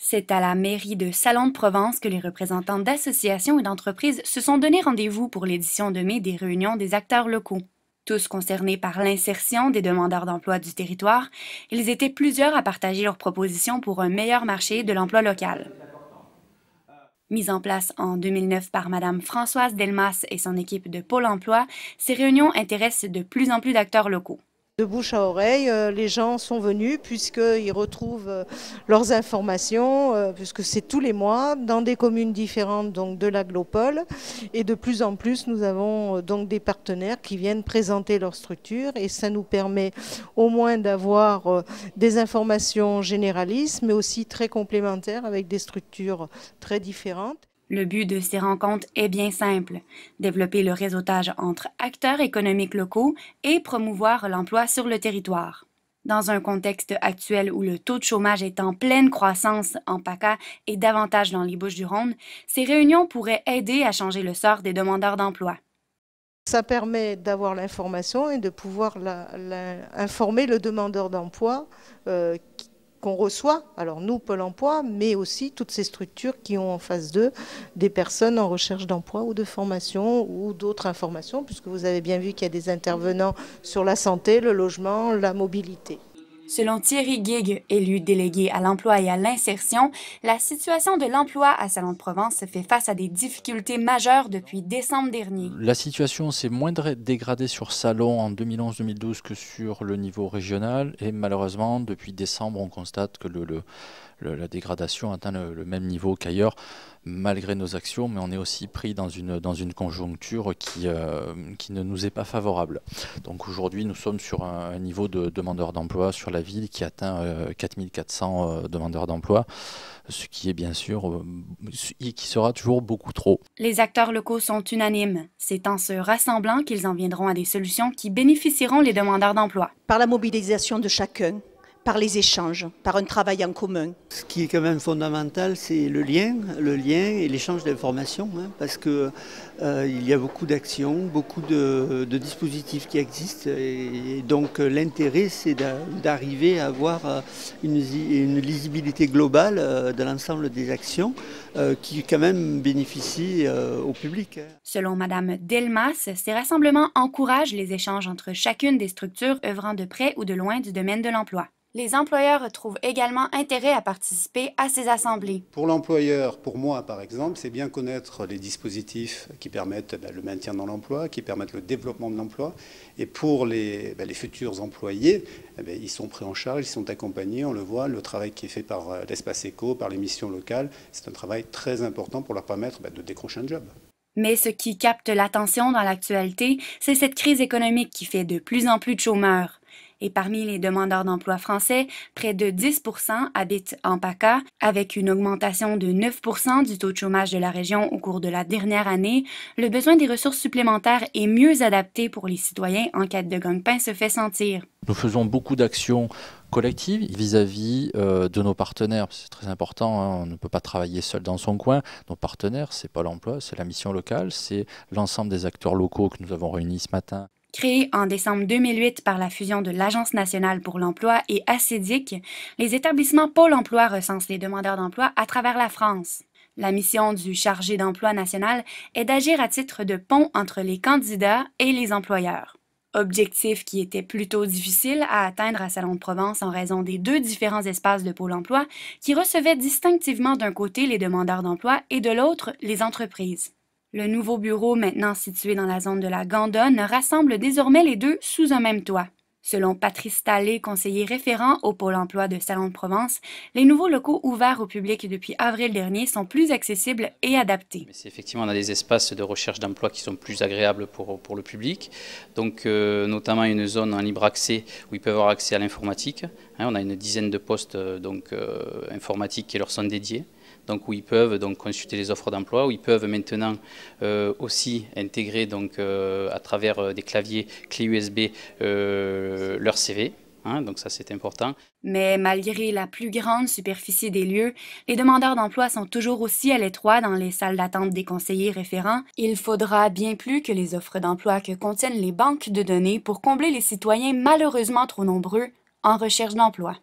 C'est à la mairie de Salon-de-Provence que les représentants d'associations et d'entreprises se sont donné rendez-vous pour l'édition de mai des réunions des acteurs locaux. Tous concernés par l'insertion des demandeurs d'emploi du territoire, ils étaient plusieurs à partager leurs propositions pour un meilleur marché de l'emploi local. Mise en place en 2009 par Mme Françoise Delmas et son équipe de Pôle emploi, ces réunions intéressent de plus en plus d'acteurs locaux. De bouche à oreille, les gens sont venus puisqu'ils retrouvent leurs informations, puisque c'est tous les mois, dans des communes différentes donc de l'Aglopole. Et de plus en plus, nous avons donc des partenaires qui viennent présenter leur structure et ça nous permet au moins d'avoir des informations généralistes, mais aussi très complémentaires avec des structures très différentes. Le but de ces rencontres est bien simple, développer le réseautage entre acteurs économiques locaux et promouvoir l'emploi sur le territoire. Dans un contexte actuel où le taux de chômage est en pleine croissance en PACA et davantage dans les Bouches-du-Rhône, ces réunions pourraient aider à changer le sort des demandeurs d'emploi. Ça permet d'avoir l'information et de pouvoir informer le demandeur d'emploi qu'on reçoit, alors nous, Pôle emploi, mais aussi toutes ces structures qui ont en face d'eux des personnes en recherche d'emploi ou de formation ou d'autres informations, puisque vous avez bien vu qu'il y a des intervenants sur la santé, le logement, la mobilité. Selon Thierry Guigue, élu délégué à l'emploi et à l'insertion, la situation de l'emploi à Salon-de-Provence fait face à des difficultés majeures depuis décembre dernier. La situation s'est moins dégradée sur Salon en 2011-2012 que sur le niveau régional et malheureusement depuis décembre on constate que la dégradation atteint le même niveau qu'ailleurs malgré nos actions, mais on est aussi pris dans une conjoncture qui ne nous est pas favorable. Donc aujourd'hui nous sommes sur un niveau de demandeurs d'emploi sur la ville qui atteint 4400 demandeurs d'emploi, ce qui est bien sûr et qui sera toujours beaucoup trop. Les acteurs locaux sont unanimes. C'est en se rassemblant qu'ils en viendront à des solutions qui bénéficieront les demandeurs d'emploi. Par la mobilisation de chacun, par les échanges, par un travail en commun. Ce qui est quand même fondamental, c'est le lien et l'échange d'informations, parce que il y a beaucoup d'actions, beaucoup de dispositifs qui existent, et donc l'intérêt, c'est d'arriver à avoir une lisibilité globale de l'ensemble des actions qui quand même bénéficient au public. Selon Mme Delmas, ces rassemblements encouragent les échanges entre chacune des structures œuvrant de près ou de loin du domaine de l'emploi. Les employeurs trouvent également intérêt à participer à ces assemblées. Pour l'employeur, pour moi par exemple, c'est bien connaître les dispositifs qui permettent le maintien dans l'emploi, qui permettent le développement de l'emploi. Et pour les futurs employés, ils sont pris en charge, ils sont accompagnés, on le voit, le travail qui est fait par l'Espace Éco, par les missions locales, c'est un travail très important pour leur permettre de décrocher un job. Mais ce qui capte l'attention dans l'actualité, c'est cette crise économique qui fait de plus en plus de chômeurs. Et parmi les demandeurs d'emploi français, près de 10 % habitent en PACA, avec une augmentation de 9 % du taux de chômage de la région au cours de la dernière année. Le besoin des ressources supplémentaires et mieux adaptées pour les citoyens en quête de gagne-pain se fait sentir. Nous faisons beaucoup d'actions collectives vis-à-vis de nos partenaires. C'est très important, on ne peut pas travailler seul dans son coin. Nos partenaires, c'est Pôle emploi, c'est la mission locale, c'est l'ensemble des acteurs locaux que nous avons réunis ce matin. Créés en décembre 2008 par la fusion de l'Agence nationale pour l'emploi et ACEDIC, les établissements Pôle emploi recensent les demandeurs d'emploi à travers la France. La mission du chargé d'emploi national est d'agir à titre de pont entre les candidats et les employeurs. Objectif qui était plutôt difficile à atteindre à Salon-de-Provence en raison des deux différents espaces de Pôle emploi qui recevaient distinctivement d'un côté les demandeurs d'emploi et de l'autre les entreprises. Le nouveau bureau, maintenant situé dans la zone de la Gandonne, rassemble désormais les deux sous un même toit. Selon Patrice Tallé, conseiller référent au Pôle emploi de Salon-de-Provence, les nouveaux locaux ouverts au public depuis avril dernier sont plus accessibles et adaptés. Effectivement, on a des espaces de recherche d'emploi qui sont plus agréables pour le public, donc notamment une zone en libre accès où ils peuvent avoir accès à l'informatique. On a une dizaine de postes informatiques qui leur sont dédiés. Donc où ils peuvent consulter les offres d'emploi, où ils peuvent maintenant aussi intégrer à travers des claviers clés USB leur CV. Donc ça c'est important. Mais malgré la plus grande superficie des lieux, les demandeurs d'emploi sont toujours aussi à l'étroit dans les salles d'attente des conseillers référents. Il faudra bien plus que les offres d'emploi que contiennent les banques de données pour combler les citoyens malheureusement trop nombreux en recherche d'emploi.